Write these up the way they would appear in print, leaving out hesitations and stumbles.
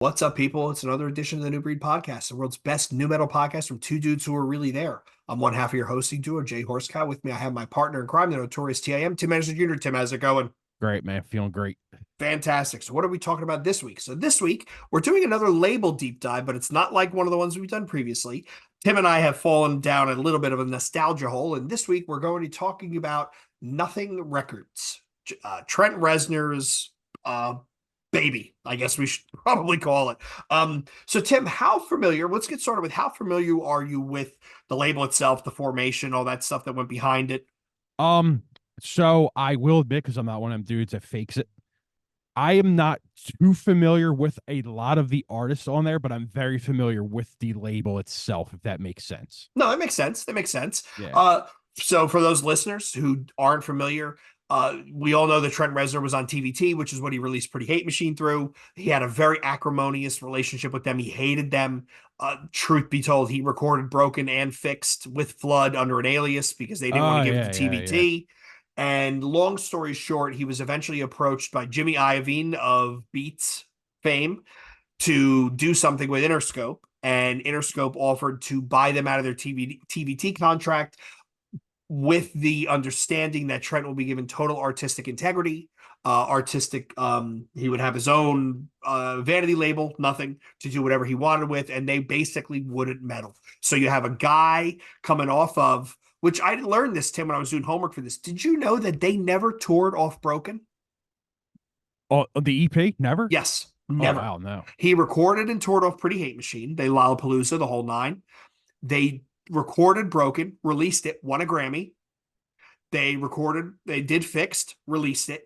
What's up, people? It's another edition of the New Breed Podcast, the world's best new metal podcast from two dudes who are really there. I'm one half of your hosting duo, Jay Horsecow. With me, I have my partner in crime, the notorious TIM, Tim Anderson Jr. Tim, how's it going? Great, man. Feeling great. Fantastic. So, what are we talking about this week? So, this week, we're doing another label deep dive, but it's not like one of the ones we've done previously. Tim and I have fallen down a little bit of a nostalgia hole, and this week, we're going to be talking about Nothing Records, Trent Reznor's baby, I guess we should probably call it. So Tim, let's get started with how familiar are you with the label itself, the formation, all that stuff that went behind it? Um, so I will admit, because I'm not one of them dudes that fakes it, I am not too familiar with a lot of the artists on there, but I'm very familiar with the label itself, if that makes sense. No, that makes sense. That makes sense. Yeah. So for those listeners who aren't familiar, we all know that Trent Reznor was on TVT, which is what he released Pretty Hate Machine through. He had a very acrimonious relationship with them. He hated them. Truth be told, he recorded Broken and Fixed with Flood under an alias because they didn't want Oh, to give it yeah, to yeah, yeah. TVT. And long story short, he was eventually approached by Jimmy Iovine of Beats fame to do something with Interscope, and Interscope offered to buy them out of their TVT contract with the understanding that Trent will be given total artistic integrity. He would have his own vanity label, nothing to do whatever he wanted with, and they basically wouldn't meddle. So you have a guy coming off of, which I learned this, Tim, when I was doing homework for this. Did you know that they never toured off Broken? Oh, the EP? Never? Yes, Oh, never. wow, no. He recorded and toured off Pretty Hate Machine. They Lollapalooza, the whole nine. They recorded Broken, released it, won a Grammy. They did Fixed, released it.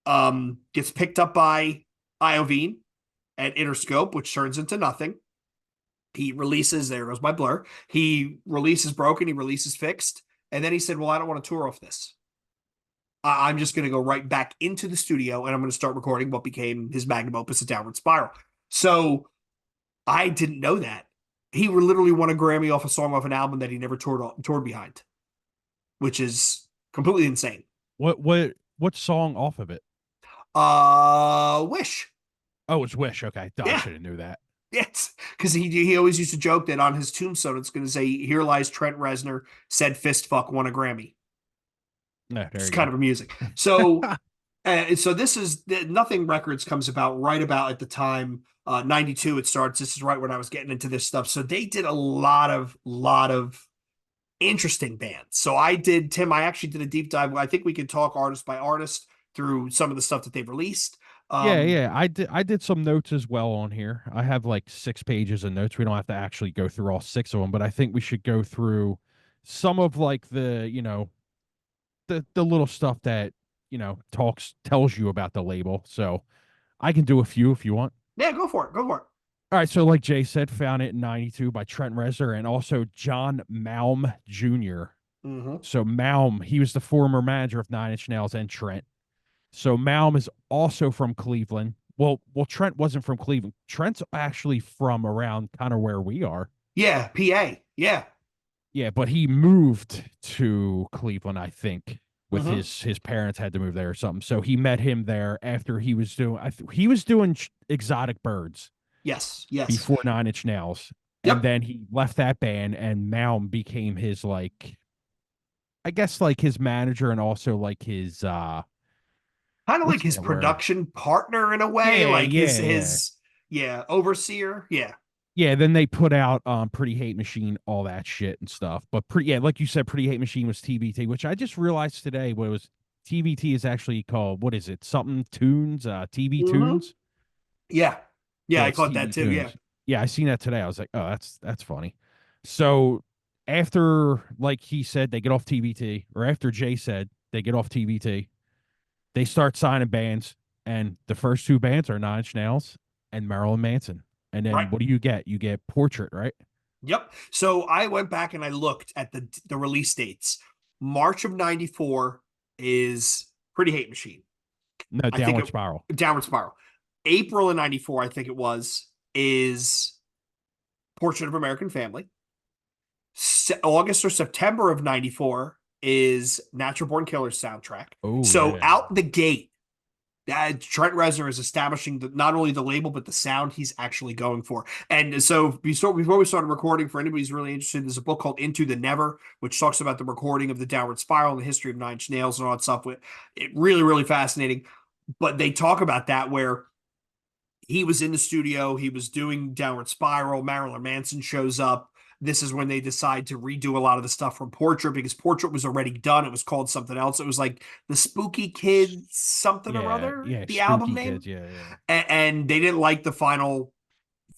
Gets picked up by Iovine at Interscope, which turns into nothing. He releases, there goes my blur. He releases Broken, he releases Fixed, and then he said, well, I don't want to tour off this. I'm just going to go right back into the studio and I'm going to start recording what became his magnum opus, A Downward Spiral. So I didn't know that. He literally won a Grammy off a song off an album that he never toured behind, which is completely insane. What song off of it? Wish. Oh, it's Wish. Okay. I Yeah. should have knew that. Yes, because he always used to joke that on his tombstone it's going to say, "Here lies Trent Reznor, said fist fuck, won a Grammy." Yeah, there It's you kind go. of amusing. So this is Nothing Records comes about right about at the time 92 it starts. This is right when I was getting into this stuff. So they did a lot of interesting bands. So Tim, I actually did a deep dive. I think we could talk artist by artist through some of the stuff that they've released. Yeah, Um, yeah. I did some notes as well on here. I have like 6 pages of notes. We don't have to actually go through all six of them, but I think we should go through some of like the little stuff that, tells you about the label. So I can do a few if you want. yeah, go for it. Go for it. All right, so like Jay said, found it in 92 by Trent Reznor and also John Malm Jr. Mm-hmm. So Malm, he was the former manager of Nine Inch Nails and Trent. So Malm is also from Cleveland. Well, Trent wasn't from Cleveland. Trent's actually from around kind of where we are. Yeah, PA. Yeah. Yeah, but he moved to Cleveland, I think, with Mm-hmm. his parents had to move there or something. So he met him there after he was doing he was doing Exotic Birds Yes. Yes. before Nine Inch Nails, and Yep. then he left that band, and Malm became his like, I guess like his manager and also like his Kind of like what's his that word? production partner in a way, Yeah, like his yeah, yeah. his yeah, overseer. Yeah. Yeah, then they put out Pretty Hate Machine, all that shit and stuff. But pretty yeah, like you said, Pretty Hate Machine was TBT, which I just realized today what it was. TBT is actually called, what is it? Something Tunes, TV Mm-hmm. Tunes. Yeah. Yeah, Yeah, I it's caught that TV too. Yeah. Tunes. Yeah, I seen that today. I was like, oh, that's funny. So after, like he said, they get off TBT, or after Jay said they get off TBT, they start signing bands, and the first two bands are Nine Inch Nails and Marilyn Manson. And Right. then what do you get? You get Portrait, right? Yep. So I went back and I looked at the release dates. March of 94 is Pretty Hate Machine. No, I think Downward it Spiral. Downward Spiral. April of 94, I think it was, is Portrait of American Family. August or September of 94 is Natural Born Killers soundtrack. Oh So yeah. out the gate, Trent Reznor is establishing not only the label but the sound he's actually going for. And so before we started recording, for anybody who's really interested, there's a book called Into the Never, which talks about the recording of the Downward Spiral and the history of Nine Inch Nails and all that stuff. It really, really fascinating. But they talk about that where he was in the studio, he was doing Downward Spiral, Marilyn Manson shows up. This is when they decide to redo a lot of the stuff from Portrait, because Portrait was already done. It was called something else. It was like the Spooky Kids something or Yeah, other, yeah, the album Spooky name. Kids. Yeah, yeah. And they didn't like the final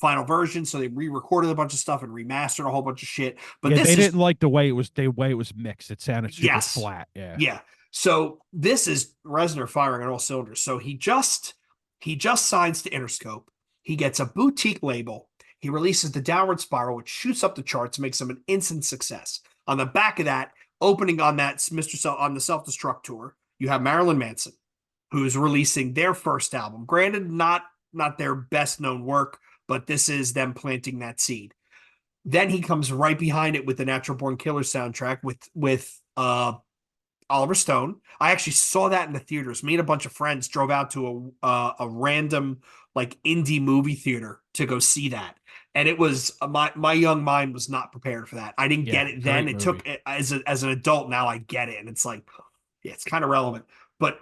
version, so they re-recorded a bunch of stuff and remastered a whole bunch of shit. But Yeah, this they is didn't like the way it was mixed. It sounded super yes, flat. Yeah. yeah. So this is Reznor firing on all cylinders. So he just signs to Interscope. He gets a boutique label. He releases the Downward Spiral, which shoots up the charts, makes him an instant success. On the back of that, opening on that on the Self Destruct tour, you have Marilyn Manson, who's releasing their first album. Granted, not their best known work, but this is them planting that seed. Then he comes right behind it with the Natural Born Killers soundtrack with Oliver Stone. I actually saw that in the theaters. Me and a bunch of friends drove out to a random like indie movie theater to go see that, and it was my young mind was not prepared for that. I didn't Yeah, get it then. great It took movie. as an adult now I get it, and it's like yeah, it's kind of relevant, but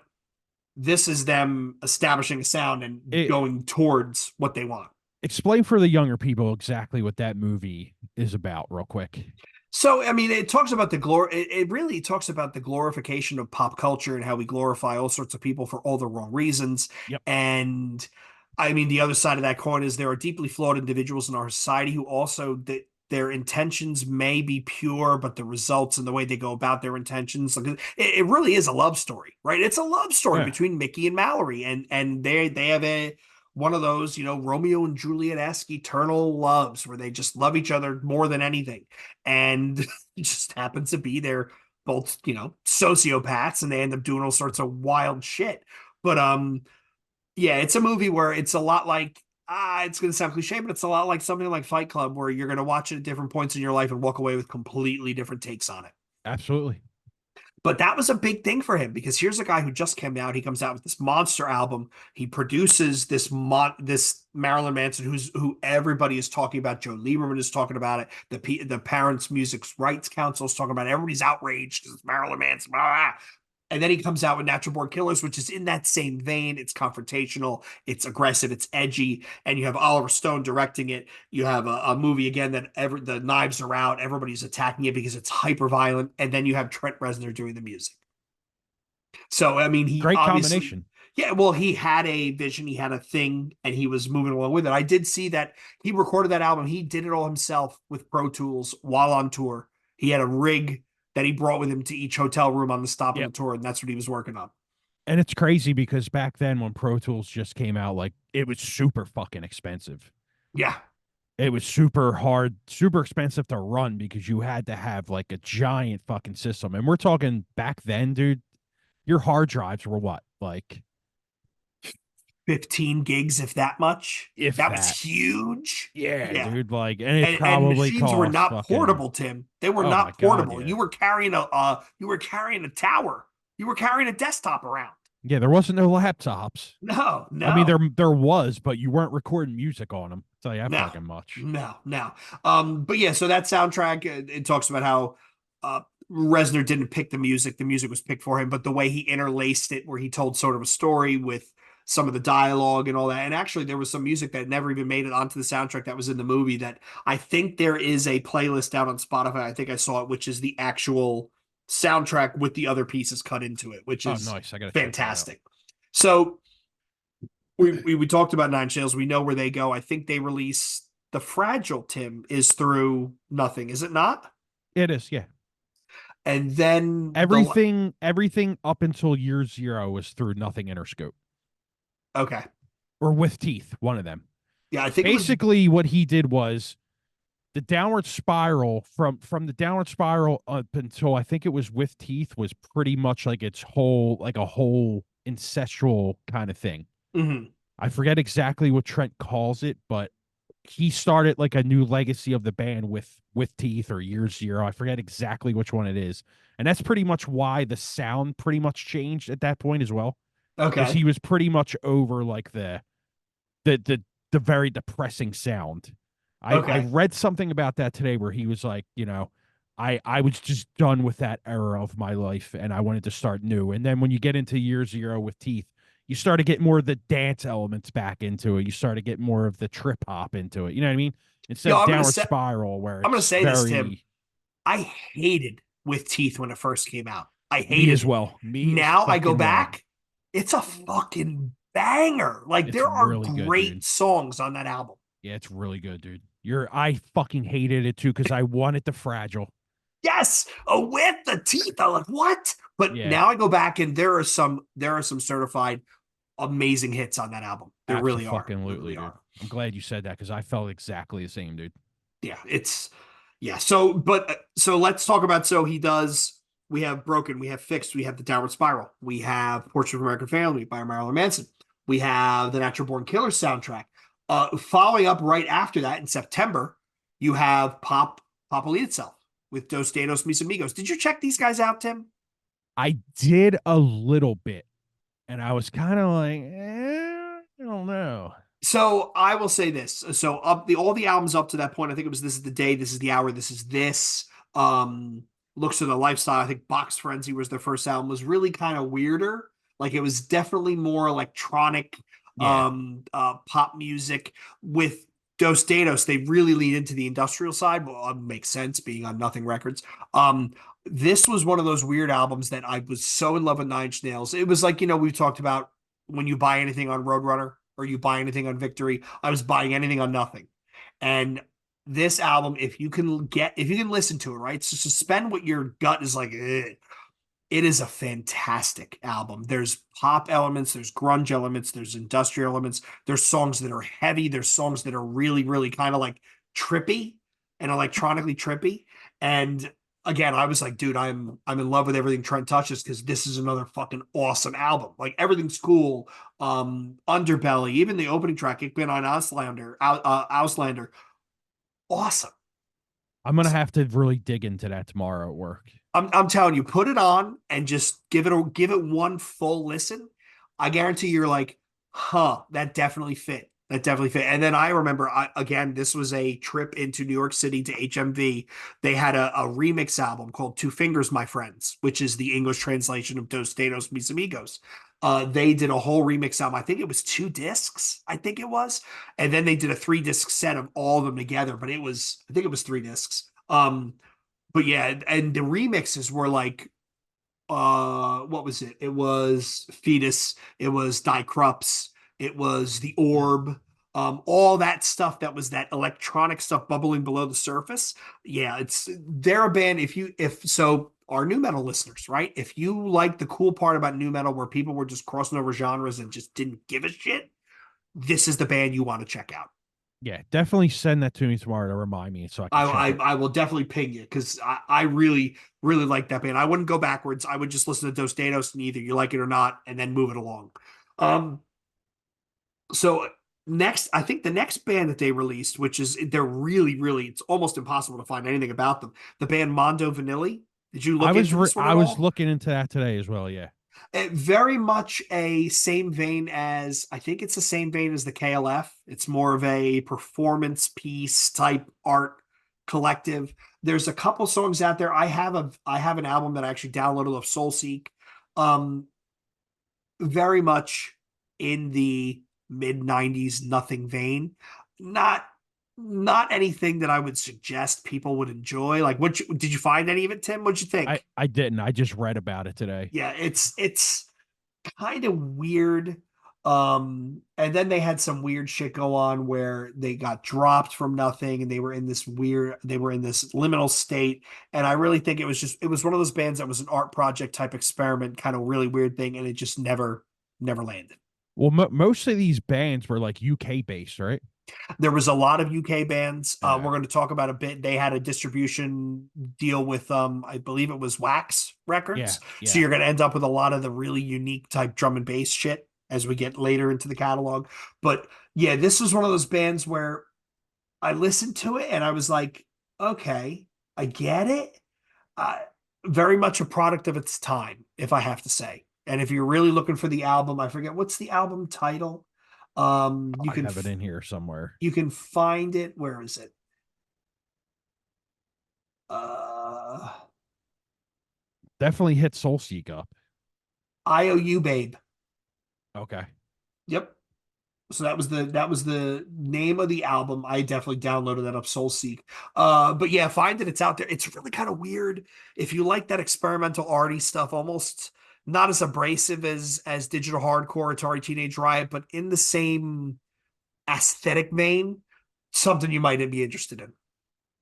this is them establishing a sound and It going towards what they want. Explain for the younger people exactly what that movie is about, real quick. So, I mean, it talks about it really talks about the glorification of pop culture and how we glorify all sorts of people for all the wrong reasons. Yep. And I mean, the other side of that coin is there are deeply flawed individuals in our society who also their intentions may be pure, but the results and the way they go about their intentions, like, it really is a love story, right? It's a love story Yeah, between Mickey and Mallory, and they have a one of those, Romeo and Juliet-esque eternal loves where they just love each other more than anything. And it just happens to be they're both, sociopaths and they end up doing all sorts of wild shit. But yeah, it's a movie where it's a lot like it's gonna sound cliche, but it's a lot like something like Fight Club, where you're gonna watch it at different points in your life and walk away with completely different takes on it. absolutely. But that was a big thing for him because here's a guy who just came out. He comes out with this monster album. He produces this Marilyn Manson, who everybody is talking about. Joe Lieberman is talking about it. The Parents Music Rights Council is talking about it. Everybody's outraged because it's Marilyn Manson. Blah, blah. And then he comes out with Natural Born Killers, which is in that same vein. It's confrontational, it's aggressive, it's edgy, and you have Oliver Stone directing it. You have a movie again that the knives are out, everybody's attacking it because it's hyper violent, and then you have Trent Reznor doing the music. So I mean, he Great obviously, combination. yeah, well, he had a vision, he had a thing, and he was moving along with it. I did see that he recorded that album. He did it all himself with Pro Tools while on tour. He had a rig that he brought with him to each hotel room on the stop of the Yep. tour, and that's what he was working on. And it's crazy because back then when Pro Tools just came out, like it was super fucking expensive. Yeah. It was super hard, super expensive to run because you had to have like a giant fucking system. And we're talking back then, dude, your hard drives were what? Like 15 gigs, if that much. if That was that. huge. Yeah, Yeah. dude, like and it And probably machines were cost not fucking portable, Tim. They were oh my not god, portable. yeah. You were carrying a tower. You were carrying a desktop around. Yeah, there wasn't no laptops. No, I mean, no, there was, but you weren't recording music on them. Tell you that no, fucking much. no, no. But yeah, so that soundtrack, it talks about how uh Reznor didn't pick the music. The music was picked for him, but the way he interlaced it, where he told sort of a story with some of the dialogue and all that. And actually, there was some music that never even made it onto the soundtrack that was in the movie that I think there is a playlist out on Spotify. I think I saw it, which is the actual soundtrack with the other pieces cut into it, which Oh, is nice. I gotta check that out. fantastic. So we talked about Nine Sales. We know where they go. I think they release the Fragile, Tim, is through Nothing, is it not? It is, yeah. And then Everything up until year zero was through Nothing Interscope okay. or with Teeth, one of them. Yeah, I think it was Basically, what he did was the downward spiral from the downward spiral up until I think it was with Teeth was pretty much like its whole like a whole ancestral kind of thing. mhm. I forget exactly what Trent calls it, but he started like a new legacy of the band with Teeth or Year Zero. I forget exactly which one it is, and that's pretty much why the sound pretty much changed at that point as well. because Okay. he was pretty much over like the the the very depressing sound. I Okay. read something about that today where he was like, I was just done with that era of my life and I wanted to start new. And then when you get into year zero with Teeth, you start to get more of the dance elements back into it. You start to get more of the trip hop into it. You know what I mean? Instead Yo, of Downward Spiral, where I'm gonna it's say this, Tim. very I hated With Teeth when it first came out. I me hated as it. well. Me as Now I go fucking well. back, it's a fucking banger. Like It's there are really good, great dude. songs on that album. Yeah, it's really good, dude. I fucking hated it too because I wanted the fragile. Yes, with the teeth. I'm like, what? But Yeah, now I go back and there are some certified amazing hits on that album. There really are. There absolutely, really dude. are. I'm glad you said that because I felt exactly the same, dude. Yeah, it's yeah. So let's talk about so he does. We have Broken, we have Fixed, we have The Downward Spiral, we have Portrait of American Family by Marilyn Manson, we have the Natural Born Killers soundtrack. Following up right after that in September, you have Pop Elite itself with Dos Dedos Mis Amigos. Did you check these guys out, Tim? I did a little bit, and I was kind of like, I don't know. So I will say this. So up the all the albums up to that point, I think it was This Is the Day, This Is the Hour, This Is This. Looks of the Lifestyle. I think Box Frenzy was their first album, was really kind of weirder. Like it was definitely more electronic Yeah, pop music. With Dos Dados, they really lean into the industrial side. Well, makes sense being on Nothing Records. This was one of those weird albums that I was so in love with Nine Inch Nails. It was like, we talked about when you buy anything on Roadrunner or you buy anything on Victory. I was buying anything on Nothing. And this album, if you can listen to it, right? So suspend what your gut is like. Ugh. It is a fantastic album. There's pop elements, there's grunge elements, there's industrial elements, there's songs that are heavy, there's songs that are really, really kind of like trippy and electronically trippy. And again, I was like, dude, I'm in love with everything Trent touches because this is another fucking awesome album. Like everything's cool. Underbelly, even the opening track, Ik bin ein Auslander, awesome. I'm gonna have to really dig into that tomorrow at work. I'm telling you, put it on and just give it one full listen. I guarantee you're like, huh, that definitely fit. That definitely fit. And then I remember, again, this was a trip into New York City to HMV. They had a remix album called Two Fingers, My Friends, which is the English translation of Dos Dedos Mis Amigos. They did a whole remix album. I think it was 2 discs. I think it was, and then they did a 3 disc set of all of them together. But I think it was 3 discs. But yeah, and the remixes were like what was it? It was Fetus, it was Die Krups, it was The Orb, all that stuff that was that electronic stuff bubbling below the surface. Yeah, they're a band. If so, our new metal listeners, right? If you like the cool part about new metal where people were just crossing over genres and just didn't give a shit, this is the band you want to check out. Yeah, definitely send that to me tomorrow to remind me so I can I check I, it. I will definitely ping you because I really really like that band. I wouldn't go backwards. I would just listen to Dos Dados and either you like it or not, and then move it along. Um, so next, I think the next band that they released, which is they're really really, it's almost impossible to find anything about them. The band Mondo Vanilli. Did you look into this one I at was all? looking into that today as well. Yeah, Very much a same vein as I think it's the same vein as the KLF. It's more of a performance piece type art collective. There's a couple songs out there. I have an album that I actually downloaded of Soul Seek. Um, very much in the mid 90s nothing vein. Not not anything that I would suggest people would enjoy. Like did you find any of it, Tim? What'd you think? I didn't. I just read about it today. Yeah, it's kind of weird. And then they had some weird shit go on where they got dropped from nothing and they were in this liminal state. And I really think it was one of those bands that was an art project type experiment, kind of really weird thing, and it just never landed. Well, most of these bands were like UK based, right? There was a lot of UK bands. We're Uh, going to talk about a bit. They had a distribution deal with I believe it was Wax yeah, Records. So yeah. you're going to end up with a lot of the really unique type drum and bass shit as we get later into the catalog. But yeah, this was one of those bands where I listened to it and I was like, okay, I get it. Uh, very much a product of its time, if I have to say. And if you're really looking for the album, I forget what's the album title. I have it in here somewhere. You can find it. Where is it? Uh, Definitely hit Soulseek up. IOU Babe. Okay. Yep. So that was the name of the album. I definitely downloaded that up Soulseek. But yeah, find it. It's out there. It's really kind of weird. If you like that experimental arty stuff, almost not as abrasive as digital hardcore, Atari Teenage Riot, but in the same aesthetic vein, something you might be interested in.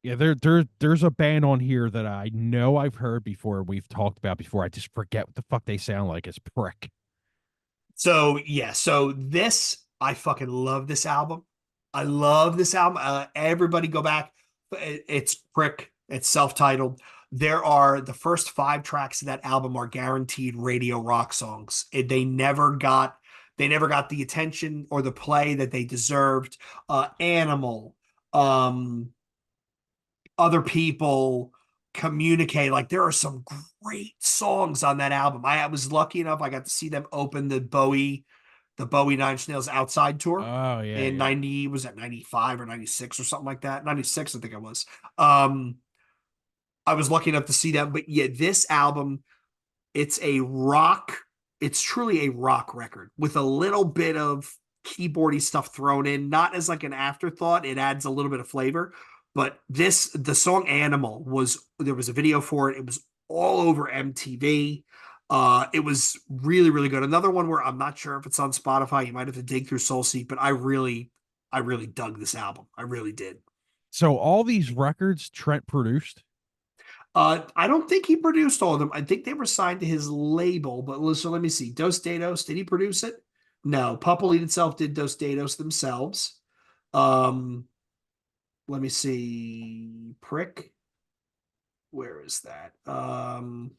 Yeah, there's a band on here that I know I've heard before, we've talked about before. I just forget what the fuck they sound like. It's Prick. So yeah, so this I fucking love this album. I love this album. Everybody go back. It's Prick. It's self-titled. There are the first five tracks of that album are guaranteed radio rock songs. They never got the attention or the play that they deserved. Animal, um, other people communicate. Like there are some great songs on that album. I was lucky enough, I got to see them open the Bowie Nine Inch Nails Outside tour Oh yeah, in yeah. 90, was that 95 or 96 or something like that? 96, I think it was. Um, I was lucky enough to see them, but yeah, this album, it's a rock, it's truly a rock record with a little bit of keyboardy stuff thrown in, not as like an afterthought. It adds a little bit of flavor. But the song Animal there was a video for it. It was all over MTV. It was really, really good. Another one where I'm not sure if it's on Spotify. You might have to dig through Soulseek, but I really dug this album. I really did. So all these records Trent produced. I don't think he produced all of them. I think they were signed to his label, but so let me see. Dos Dados, did he produce it? No. Puppet itself did Dos Dados themselves. Um, Let me see. Prick. Where is that? Trying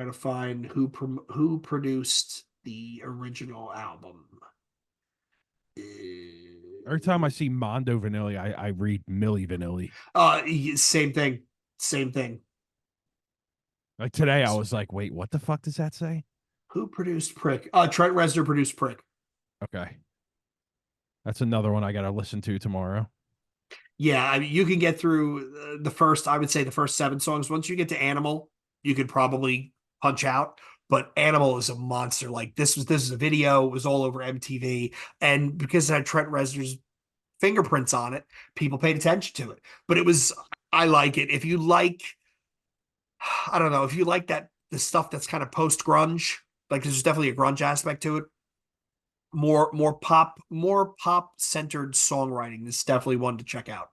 to find who produced the original album. Every time I see Mondo Vanilli, I read Milli Vanilli. Same thing. Same thing. Like today, I was like, wait, what the fuck does that say? Who produced Prick? Trent Reznor produced Prick. Okay. That's another one I got to listen to tomorrow. Yeah, I mean, you can get through I would say the first seven songs. Once you get to Animal, you could probably punch out. But Animal is a monster. Like this is a video. It was all over MTV, and because it had Trent Reznor's fingerprints on it, people paid attention to it. But it was, I like it. If you like, I don't know, if you like the stuff that's kind of post grunge, like there's definitely a grunge aspect to it. More pop centered songwriting. This is definitely one to check out.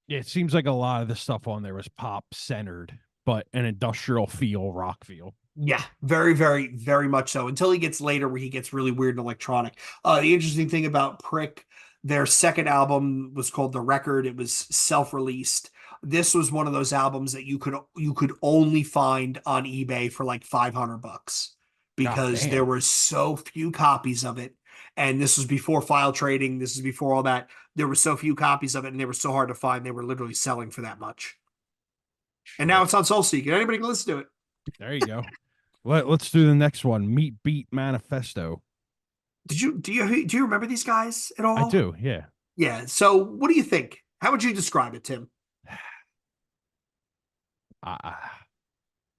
Yeah, it seems like a lot of the stuff on there was pop centered, but an industrial feel, rock feel. Yeah, very, very, very much so. Until he gets later where he gets really weird and electronic. The interesting thing about Prick, their second album was called The Record. It was self-released. This was one of those albums that you could only find on eBay for like $500 God because there damn. were so few copies of it. And this was before file trading. This is before all that. There were so few copies of it, and they were so hard to find. They were literally selling for that much. And now Shit. it's on SoulSeek, and anybody can listen to it. There you go. Let's do the next one. Meat Beat Manifesto. Do you remember these guys at I all? do, yeah. Yeah. So what do you think? How would you describe it, Tim? I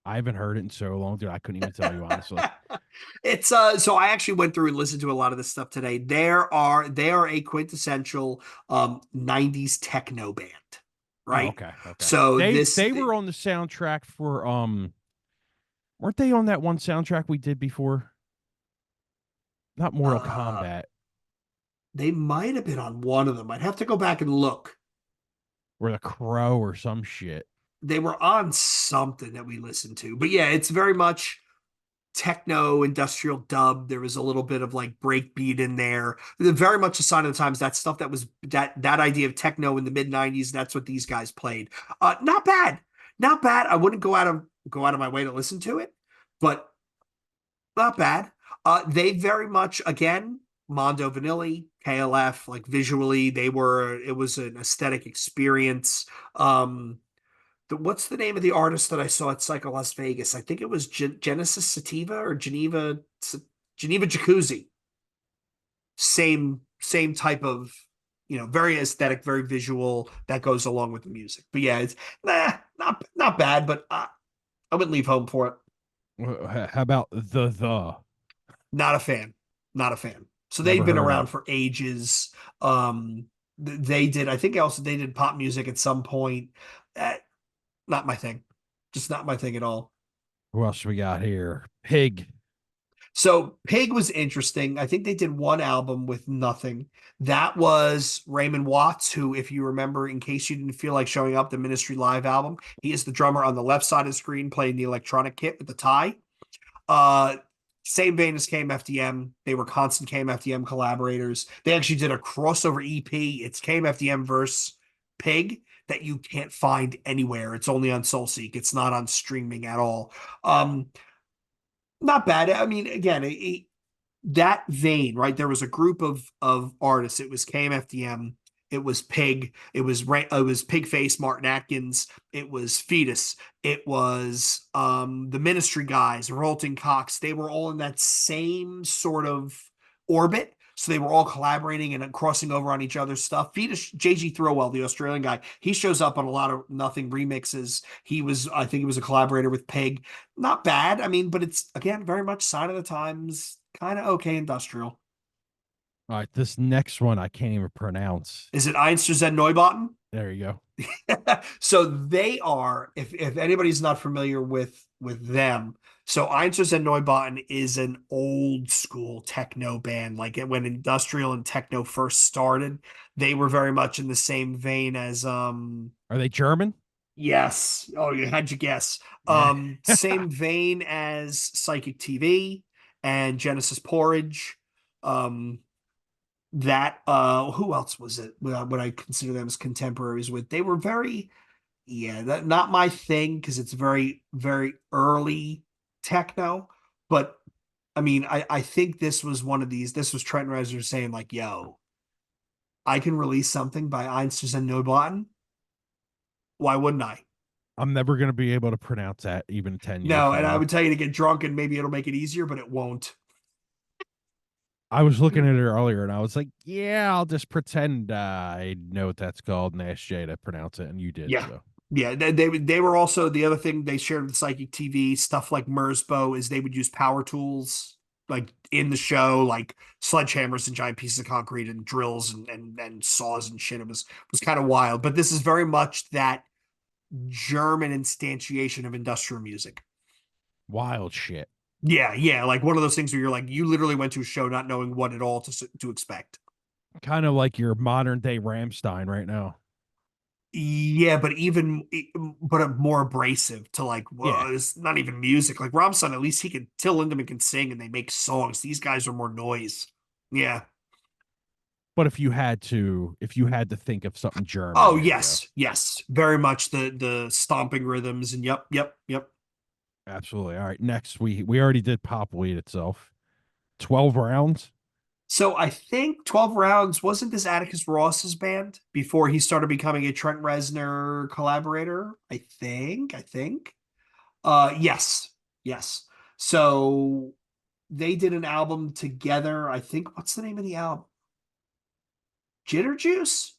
I haven't heard it in so long, dude. I couldn't even tell you honestly. It's so I actually went through and listened to a lot of this stuff today. They are a quintessential 90s techno band, Oh, right? okay, okay. So They were on the soundtrack for weren't they on that one soundtrack we did before? Not Mortal uh Kombat they might have been on one of them. I'd have to go back and look. or the Crow or some shit. They were on something that we listened to. But yeah, it's very much techno industrial dub. There was a little bit of like breakbeat in there. Very much a sign of the times. That stuff that was that idea of techno in the mid '90s. That's what these guys played. Not bad, not bad. I wouldn't go out of my way to listen to it, but not bad. They very much again Mondo Vanilli, KLF, like visually, it was an aesthetic experience. Um, What's the name of the artist that I saw at Psycho Las Vegas? I think it was Genesis Sativa or Geneva Jacuzzi. Same type of, very aesthetic, very visual that goes along with the music. But yeah, it's not bad, but I wouldn't leave home for it. How about the? Not a fan. Not a fan. So they've Never been heard of around them. for ages. They did, I think also they did pop music at some point. Uh, Not my thing. Just not my thing at all. Who else we got here? Pig. So Pig was interesting. I think they did one album with nothing. That was Raymond Watts, who, if you remember, in case you didn't feel like showing up, the Ministry Live album, he is the drummer on the left side of the screen playing the electronic kit with the tie. Uh, Same vein as KMFDM. They were constant KMFDM collaborators. They actually did a crossover EP. It's KMFDM versus Pig that you can't find anywhere. It's only on SoulSeek. It's not on streaming at all. Not bad. I mean, again, that vein, right? There was a group of artists. It was KMFDM. It was Pig. It was Pigface, Martin Atkins. It was Fetus. It was the Ministry guys, Rolting Cox. They were all in that same sort of orbit. So they were all collaborating and crossing over on each other's stuff. Fetus, JG Throwell, the Australian guy, he shows up on a lot of Nothing remixes. I think he was a collaborator with Pig. Not bad. I mean, but it's again very much sign of the times, kind of okay industrial. All right, this next one I can't even pronounce. Is it Einstürzend Neubauten? There you go. So they are, if anybody's not familiar with them, so Einstürzend Neubauten is an old school techno band. Like when industrial and techno first started, they were very much in the same vein as Are they German? yes. Oh, you had your guess. Yeah. Same vein as Psychic TV and Genesis Porridge. Um, that who else was it? What I consider them as contemporaries with? They were very, yeah, that not my thing because it's very, very early techno. But I mean, I think this was one of these. This was Trent Reznor saying like, "Yo, I can release something by Einstein and Nobladen. Why wouldn't I?" I'm never gonna be able to pronounce that even 10 years No, from and I now. would tell you to get drunk and maybe it'll make it easier, but it won't. I was looking at it earlier and I was like, yeah, I'll just pretend I know what that's called and ask Jay to pronounce it, and you did. Yeah. So Yeah, they were also the other thing they shared with Psychic TV stuff like Merzbow is they would use power tools like in the show, like sledgehammers and giant pieces of concrete and drills and saws and shit. It was kind of wild, but this is very much that German instantiation of industrial music. wild shit. Yeah, yeah, like one of those things where you're like you literally went to a show not knowing what at all to expect. Kind of like your modern day Ramstein right now. Yeah, but more abrasive to like, Yeah. well, it's not even music. Like Robson, at least Till Lindemann can sing and they make songs. These guys are more noise. Yeah. But if you had to think of something German, Oh there you go. yes, yes. Very much the stomping rhythms and yep, yep, yep. Absolutely. All right. Next, we already did Pop Weed itself. 12 rounds. So I think 12 Rounds wasn't this Atticus Ross's band before he started becoming a Trent Reznor collaborator? I think. Yes. Yes. So they did an album together. I think what's the name of the album? Jitter Juice?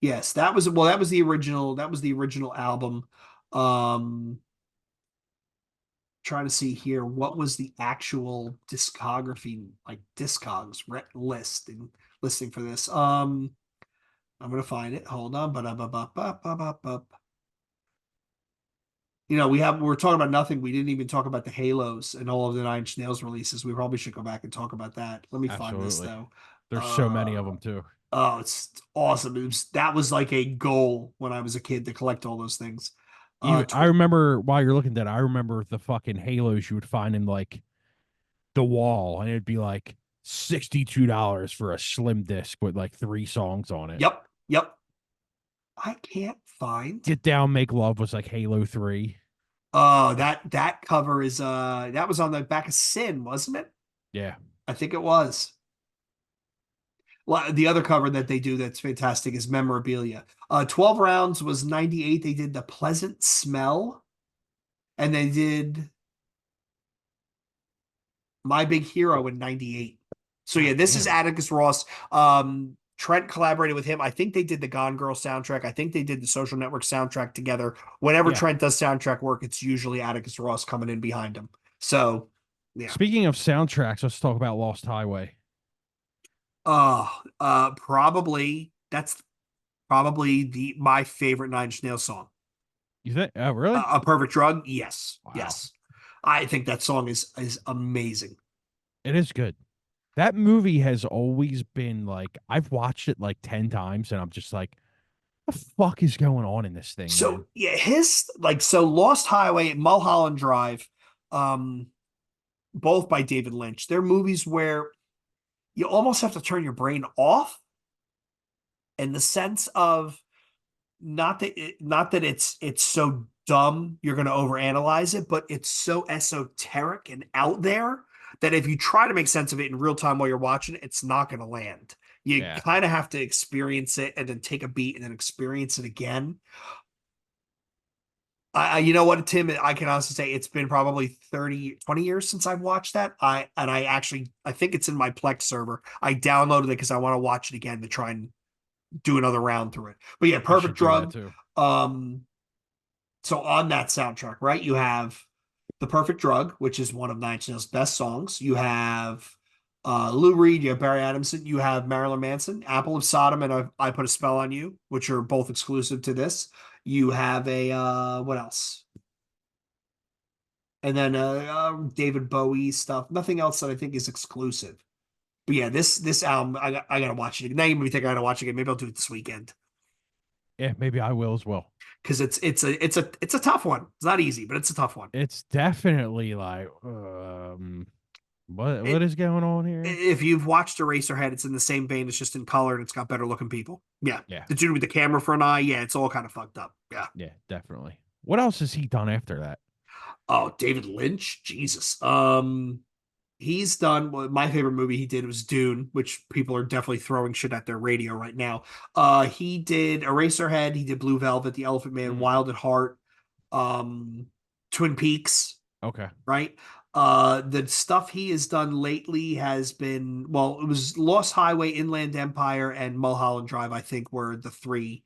Yes, that was the original album. Um Trying to see here what was the actual discography like discogs listing for this. I'm gonna find it. Hold on. We're talking about nothing. We didn't even talk about the Halos and all of the Nine Inch Nails releases. We probably should go back and talk about that. Let me find this Absolutely. though. There's so many of Uh them too. oh, it's awesome. That was like a goal when I was a kid to collect all those things. Even I Tw remember while you're looking at that, I remember the fucking halos you would find in like the wall, and it'd be like $62 for a slim disc with like 3 songs on it. Yep, yep. I can't find. Get Down, Make Love was like Halo 3. Oh, that cover is that was on the back of Sin, wasn't it? Yeah. I think it was. The other cover that they do that's fantastic is Memorabilia. 12 Rounds was 98. They did The Pleasant Smell, and they did My Big Hero in 98. So yeah, God this is damn. Atticus Ross. Trent collaborated with him. I think they did the Gone Girl soundtrack. I think they did the Social Network soundtrack together. Whenever Yeah. Trent does soundtrack work, it's usually Atticus Ross coming in behind him. So yeah. Speaking of soundtracks, let's talk about Lost Highway. Probably that's probably the my favorite Nine Inch Nails song. You think? Oh, really? A Perfect Drug, yes, Wow. yes. I think that song is amazing. It is good. That movie has always been like I've watched it like 10 times and I'm just like, what the fuck is going on in this thing, man? So yeah, his like so Lost Highway, Mulholland Drive, um, both by David Lynch. They're movies where you almost have to turn your brain off in the sense of not that it's so dumb you're going to overanalyze it, but it's so esoteric and out there that if you try to make sense of it in real time while you're watching it, it's not going to land. You Yeah. kind of have to experience it and then take a beat and then experience it again. You know what, Tim, I can honestly say it's been probably 30, 20 years since I've watched that. I think it's in my Plex server. I downloaded it because I want to watch it again to try and do another round through it. But yeah, I Perfect should do that Drug. too. Um, so on that soundtrack, right, you have The Perfect Drug, which is one of Nine Inch Nails' best songs. You have Lou Reed, you have Barry Adamson, you have Marilyn Manson, Apple of Sodom, and I Put a Spell on You, which are both exclusive to this. You have a what else? And then David Bowie stuff. Nothing else that I think is exclusive. But yeah, this album, I gotta watch it. Now you maybe think I gotta watch it again. Maybe I'll do it this weekend Yeah, maybe I will as well. because it's a tough one. It's not easy, but it's a tough one. It's definitely like, what It, is going on here? if you've watched Eraserhead, it's in the same vein. It's just in color and it's got better looking people. Yeah, Yeah, the dude with the camera for an eye. Yeah, it's all kind of fucked up. Yeah. yeah, definitely. What else has he done after that? Oh, David Lynch, Jesus. He's done well, my favorite movie he did was Dune, which people are definitely throwing shit at their radio right now. He did Eraserhead, he did Blue Velvet, The Elephant Man, Mm, Wild at Heart, um, Twin Peaks, okay. right? The stuff he has done lately has been well, it was Lost Highway, Inland Empire, and Mulholland Drive, I think, were the three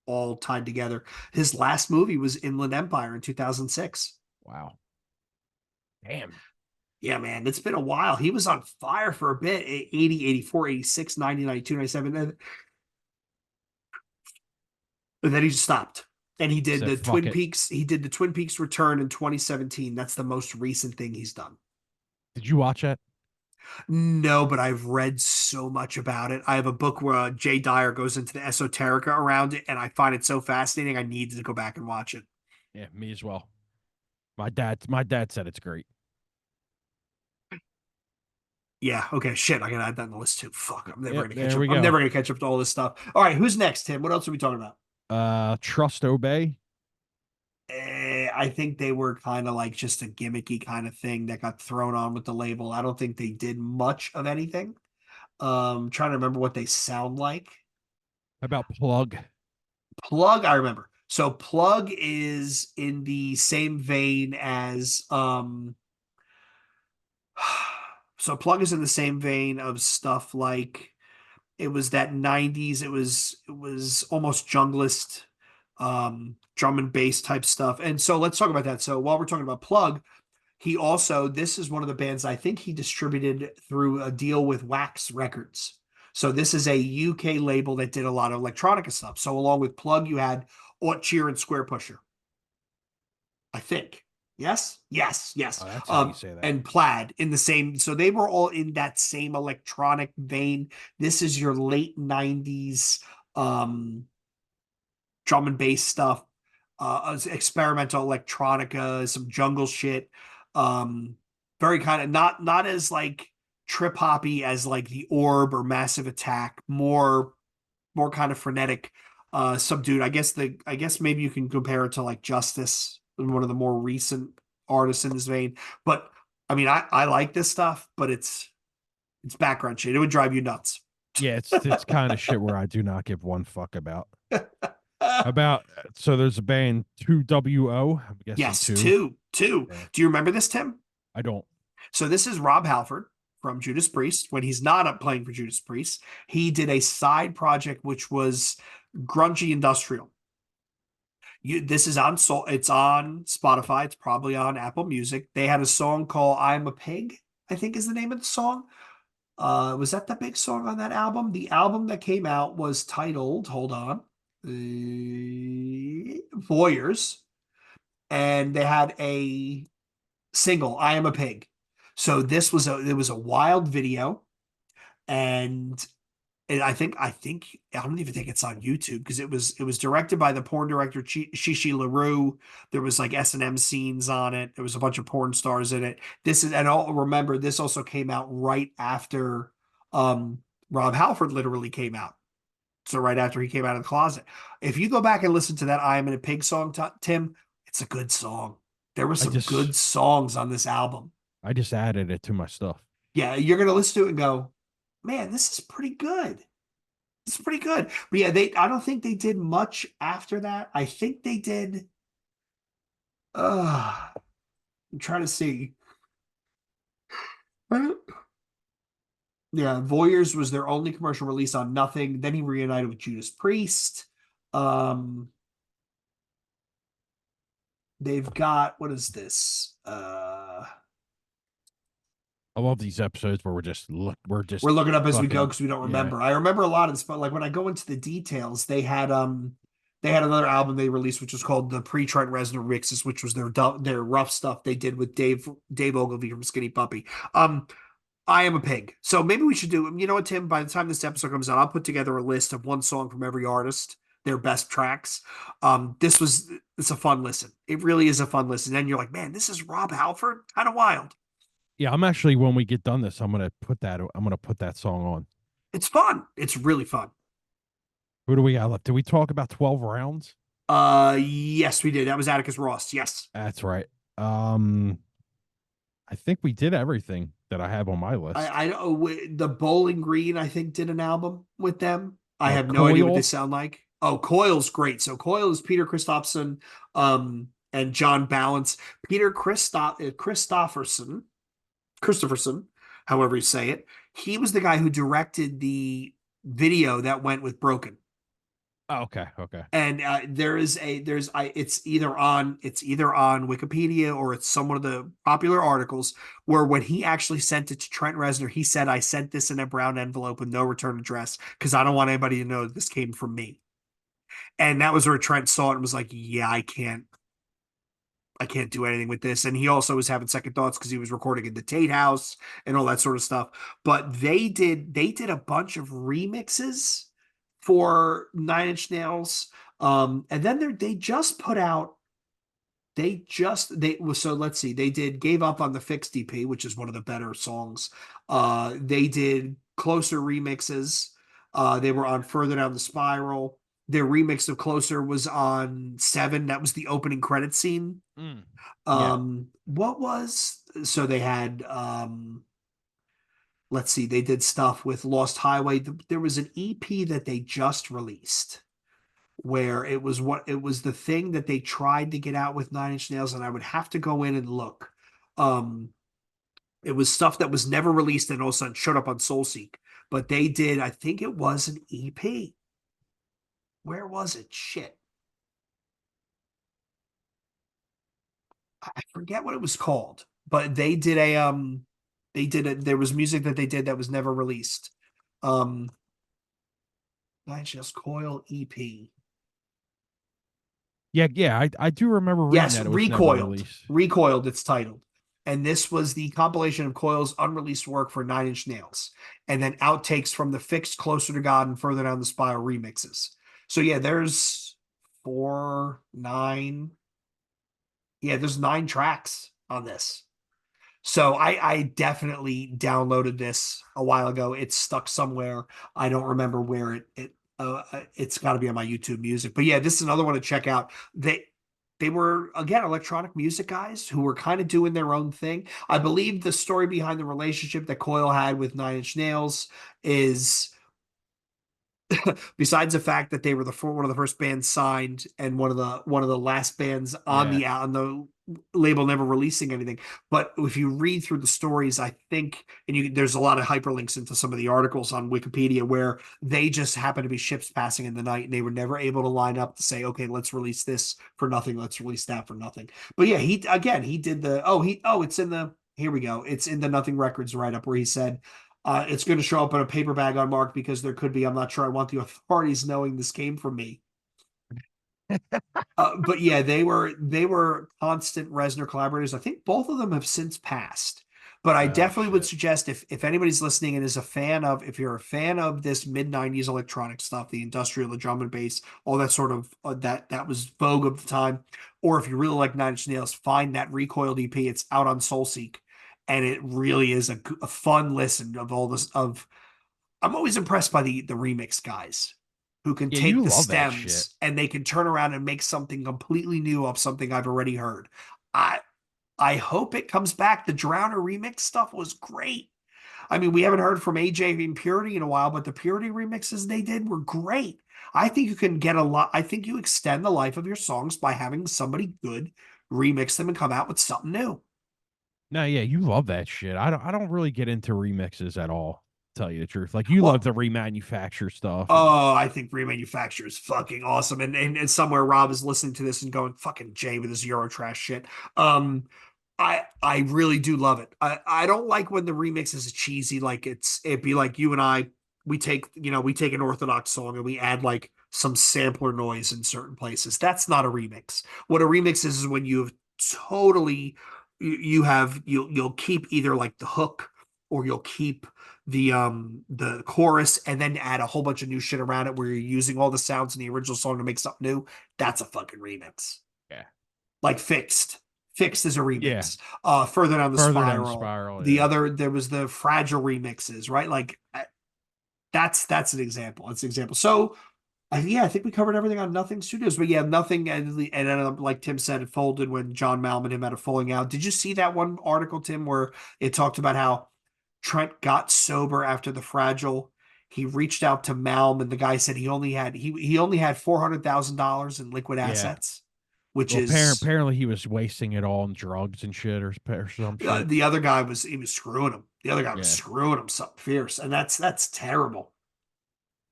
all tied together. His last movie was Inland Empire in 2006. Wow. Damn. Yeah, man, it's been a while. He was on fire for a bit. 80, 84, 86, 90, 92, 97. And then he just stopped. And he did Said the fuck Twin it. Peaks. He did the Twin Peaks Return in 2017. That's the most recent thing he's done. Did you watch that? No, but I've read so much about it. I have a book where Jay Dyer goes into the esoterica around it, and I find it so fascinating. I need to go back and watch it. Yeah, me as well. My dad said it's great. Yeah. Okay. Shit. I gotta add that on the list too. Fuck. I'm never Yep, gonna catch there up. we I'm go. never gonna catch up to all this stuff. All right. Who's next, Tim? What else are we talking about? Trust Obey. I think they were kind of like just a gimmicky kind of thing that got thrown on with the label. I don't think they did much of anything. Trying to remember what they sound like. How about Plug? Plug, I remember. So Plug is in the same vein as so Plug is in the same vein of stuff like it was that 90s, it was almost junglist drum and bass type stuff. And so let's talk about that. So while we're talking about Plug, he also, this is one of the bands I think he distributed through a deal with Wax Records. So this is a UK label that did a lot of electronica stuff. So along with Plug, you had Ought Cheer and Square Pusher, I think. Yes, yes, yes. Oh, that's how you say that. And Plaid in the same. So they were all in that same electronic vein. This is your late 90s um drum and bass stuff, experimental electronica, some jungle shit. Very kind of not as like trip hoppy as like the Orb or Massive Attack, more kind of frenetic, subdued. I guess maybe you can compare it to like Justice, one of the more recent artists in this vein. But I mean, I like this stuff, but It's background shit. It would drive you nuts. Yeah, it's kind of shit where I do not give one fuck about. So there's a band 2WO. I'm guessing Yes, two. two, two. Yeah, Do you remember this, Tim? I don't. So this is Rob Halford from Judas Priest. When he's not up playing for Judas Priest, he did a side project which was grungy industrial. This is on Soul. It's on Spotify. It's probably on Apple Music. They had a song called "I'm a Pig," I think is the name of the song. Was that the big song on that album? The album that came out was titled, hold on, Voyeurs, and they had a single, "I Am a Pig." So this was a it was a wild video, and I think I don't even think it's on YouTube because it was directed by the porn director Shishi LaRue. There was like S&M scenes on it. There was a bunch of porn stars in it. This is and I'll remember this also came out right after um Rob Halford literally came out. So right after he came out of the closet. If you go back and listen to that "I Am in a Pig" song, Tim, it's a good song. There were I some just good songs on this album. I just added it to my stuff. Yeah, you're gonna listen to it and go, man, this is pretty good. It's pretty good. But yeah, they I don't think they did much after that. I think they did I'm trying to see. Yeah, Voyeurs was their only commercial release on Nothing. Then he reunited with Judas Priest. Um they've got what is this? I love these episodes where we're just We're looking up as we go fucking because we don't yeah. remember. I remember a lot of this, but like when I go into the details, they had another album they released which was called the pre-Trent Reznor mixes, which was their rough stuff they did with Dave Ogilvy from Skinny Puppy. Um, I Am a Pig. So maybe we should do. You know what, Tim? By the time this episode comes out, I'll put together a list of one song from every artist, their best tracks. It's a fun listen. It really is a fun listen. And you're like, man, this is Rob Halford, kind of wild. Yeah, I'm actually when we get done this, I'm gonna put that song on. It's fun. It's really fun. Who do we got left? Did we talk about 12 rounds? Yes, we did. That was Atticus Ross. Yes. That's right. Um, I think we did everything that I have on my list. I know the Bowling Green, I think, did an album with them. I have no idea what they Coil. sound like. Oh, Coil's great. So Coil is Peter Christopherson, and John Balance. Peter Christopherson, however you say it. He was the guy who directed the video that went with Broken. Oh, okay, okay. And it's either on Wikipedia or it's some of the popular articles where when he actually sent it to Trent Reznor, he said, "I sent this in a brown envelope with no return address because I don't want anybody to know that this came from me." And that was where Trent saw it and was like, "Yeah, I can't do anything with this." And he also was having second thoughts because he was recording in the Tate House and all that sort of stuff. But they did a bunch of remixes for Nine Inch Nails. And then they just put out they so let's see, they did Gave Up on the Fixed EP, which is one of the better songs. They did Closer remixes. They were on Further Down the Spiral. Their remix of Closer was on Seven. That was the opening credit scene. Mm. Yeah. What was so they had let's see, they did stuff with Lost Highway. There was an EP that they just released where it was the thing that they tried to get out with Nine Inch Nails, and I would have to go in and look. Um, it was stuff that was never released and all of a sudden showed up on SoulSeek. But they did, I think it was an EP. Where was it? Shit. I forget what it was called, but there was music that they did that was never released. Um Nine Inch Nails Coil EP. Yeah, yeah. I do remember reading Yes, that it was never Recoiled. released. Recoiled, it's titled. And this was the compilation of Coil's unreleased work for Nine Inch Nails. And then outtakes from the Fixed, Closer to God, and Further Down the Spiral remixes. So yeah, there's four, nine. Yeah, there's 9 tracks on this. So I definitely downloaded this a while ago. It's stuck somewhere. I don't remember where it's got to be on my YouTube Music. But yeah, this is another one to check out. they were again electronic music guys who were kind of doing their own thing. I believe the story behind the relationship that Coil had with Nine Inch Nails is, besides the fact that they were one of the first bands signed and one of the last bands Yeah. on the label never releasing anything. But if you read through the stories, I think, and there's a lot of hyperlinks into some of the articles on Wikipedia where they just happen to be ships passing in the night and they were never able to line up to say, okay, let's release this for nothing, let's release that for nothing. But yeah, he did it's in the, here we go, it's in the Nothing Records write up where he said, it's going to show up in a paper bag unmarked because there could be, I'm not sure I want the authorities knowing this came from me. But yeah, they were constant Reznor collaborators. I think both of them have since passed. But I Oh definitely would shit. suggest, if anybody's listening and is a fan of, if you're a fan of this mid '90s electronic stuff, the industrial, the drum and bass, all that sort of that was vogue of the time, or if you really like Nine Inch Nails, find that Recoiled EP. It's out on Soulseek, and it really is a fun listen of all this. Of I'm always impressed by the remix guys who can Yeah, you take the love that shit. stems and they can turn around and make something completely new of something I've already heard. I I hope it comes back. The Drowner remix stuff was great. I mean, we haven't heard from AJ in Purity in a while, but the Purity remixes they did were great. I think you can get a lot. I think you extend the life of your songs by having somebody good remix them and come out with something new. No, yeah, you love that shit. I don't really get into remixes at all, to tell you the truth. Like you love Well, to remanufacture stuff and oh, I think remanufacture is fucking awesome. And somewhere Rob is listening to this and going, fucking Jay with his Eurotrash shit. Um, I really do love it. I don't like when the remix is cheesy, like it'd be like you and I, we take an orthodox song and we add like some sampler noise in certain places. That's not a remix. What a remix is when you've totally you'll keep either like the hook or you'll keep the chorus and then add a whole bunch of new shit around it where you're using all the sounds in the original song to make something new. That's a fucking remix. yeah. Like Fixed is a Yeah. remix. Further Down the Further down the Spiral, spiral, yeah. there was the Fragile remixes, right? Like that's an example. That's an example. So yeah, I think we covered everything on Nothing Studios, but yeah, Nothing, and then like Tim said, it folded when John Malum and him had a falling out. Did you see that one article, Tim, where it talked about how Trent got sober after the Fragile? He reached out to Malum, and the guy said he only had $400,000 in liquid Yeah. assets, which Well, is apparently he was wasting it all on drugs and shit or some shit. the other guy was he was screwing him. The other guy was Yeah. screwing him something fierce, and that's terrible.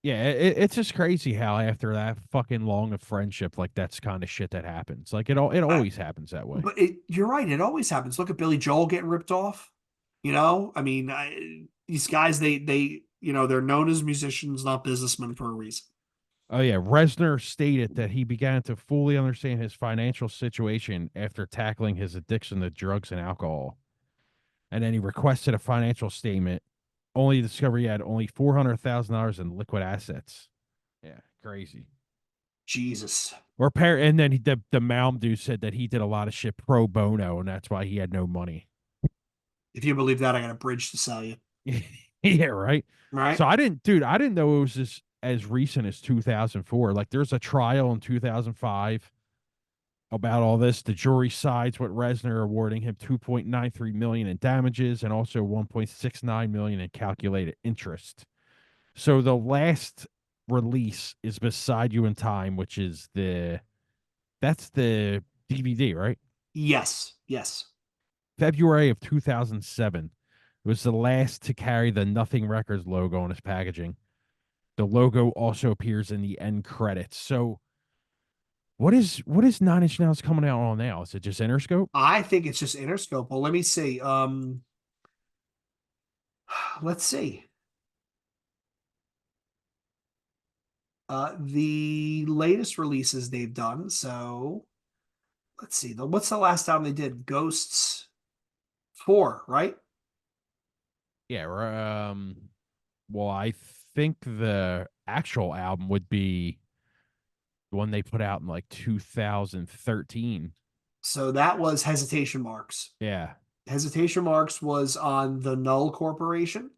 Yeah, it's just crazy how after that fucking long of friendship, like that's kind of shit that happens. Like it I, always happens that way. but you're right. It always happens. Look at Billy Joel getting ripped off. I mean, these guys, they're known as musicians, not businessmen, for a reason. Oh yeah, Reznor stated that he began to fully understand his financial situation after tackling his addiction to drugs and alcohol. And then he requested a financial statement, only to discover he had only $400,000 in liquid assets. Yeah, crazy. Jesus. And then the Malm dude said that he did a lot of shit pro bono, and that's why he had no money. If you believe that, I got a bridge to sell you. Yeah, right. Right? So I didn't know it was as recent as 2004. Like there's a trial in 2005 about all this. The jury sides with Reznor, awarding him 2.93 million in damages and also 1.69 million in calculated interest. So the last release is Beside You in Time, which is that's the DVD, right? Yes. Yes. February of 2007. It was the last to carry the Nothing Records logo on its packaging. The logo also appears in the end credits. So what is Nine Inch Nails coming out on now? Is it just Interscope? I think it's just Interscope. Well, let me see. Let's see. The latest releases they've done. So let's see. What's the last time they did? Ghosts 4, right? Yeah. Well, I think the actual album would be the one they put out in like 2013. So that was Hesitation Marks. Yeah, Hesitation Marks was on the Null Corporation.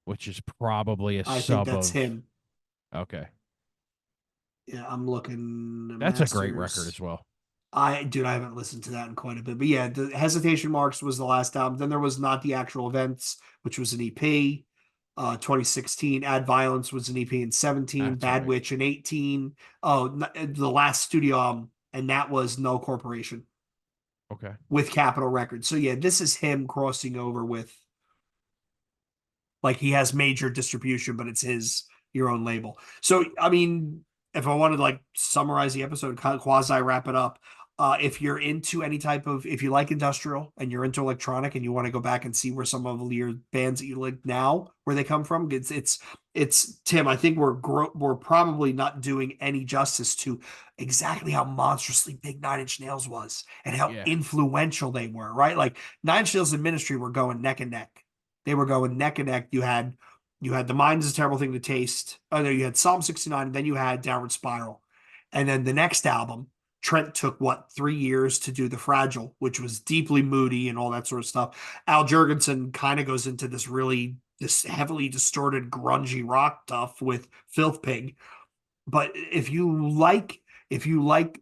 which is probably a I think sub that's of. him. Okay, Yeah, I'm looking at that's a great record Masters. as well. I haven't listened to that in quite a bit, but yeah, the Hesitation Marks was the last album. Then there was Not the Actual Events, which was an EP. 2016, Add Violence was an EP in 17, That's Bad right. Witch in 18. Oh, the last studio album, and that was No Corporation Okay. with Capitol Records. So yeah, this is him crossing over with, like, he has major distribution, but it's his your own label. So I mean, if I wanted to like summarize the episode, kind of quasi wrap it up, if you're into any type of, if you like industrial and you're into electronic and you want to go back and see where some of your bands that you like now where they come from, it's Tim. I think we're probably not doing any justice to exactly how monstrously big Nine Inch Nails was and how Yeah. influential they were. Right, like Nine Inch Nails and Ministry were going neck and neck. They were going neck and neck. You had The Mind is a Terrible Thing to Taste. Oh no, you had Psalm 69, and then you had Downward Spiral. And then the next album, Trent took what, 3 years to do The Fragile, which was deeply moody and all that sort of stuff. Al Jurgensen kind of goes into this heavily distorted, grungy rock stuff with Filth Pig. But if you like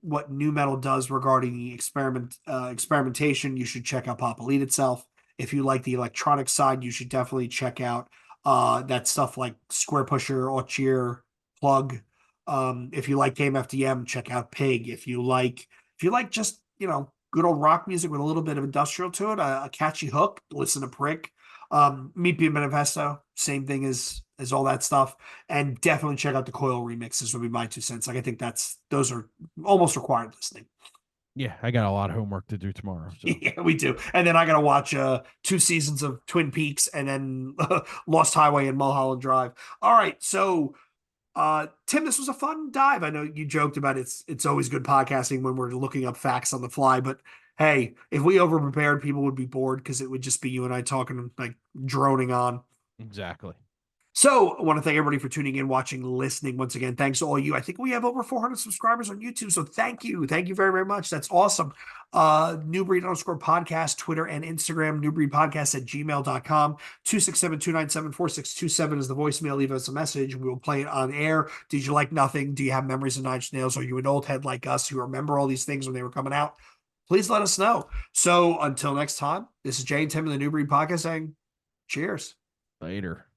what new metal does regarding the experimentation, you should check out Pop Elite itself. If you like the electronic side, you should definitely check out that stuff like Square Pusher, Ochier, Plug. If you like KMFDM, check out Pig. If you like just good old rock music with a little bit of industrial to it, a catchy hook, listen to Prick. Meet Be Manifesto, same thing as all that stuff, and definitely check out the Coil remixes. Would be my 2 cents. Like I think those are almost required listening. Yeah, I got a lot of homework to do tomorrow. So Yeah, we do. And then I gotta watch 2 seasons of Twin Peaks and then Lost Highway and Mulholland Drive. All right, so Tim, this was a fun dive. I know you joked about it's always good podcasting when we're looking up facts on the fly, but hey, if we over prepared, people would be bored because it would just be you and I talking, like, droning on. exactly. So I want to thank everybody for tuning in, watching, listening. Once again, thanks to all you. I think we have over 400 subscribers on YouTube. So thank you. Thank you very, very much. That's awesome. New Breed underscore podcast, Twitter and Instagram, newbreedpodcast at gmail.com. 267-297-4627 is the voicemail. Leave us a message. We will play it on air. Did you like nothing? Do you have memories of Nine Inch Nails? Are you an old head like us who remember all these things when they were coming out? Please let us know. So until next time, this is Jay and Tim in the New Breed podcast saying cheers. Later.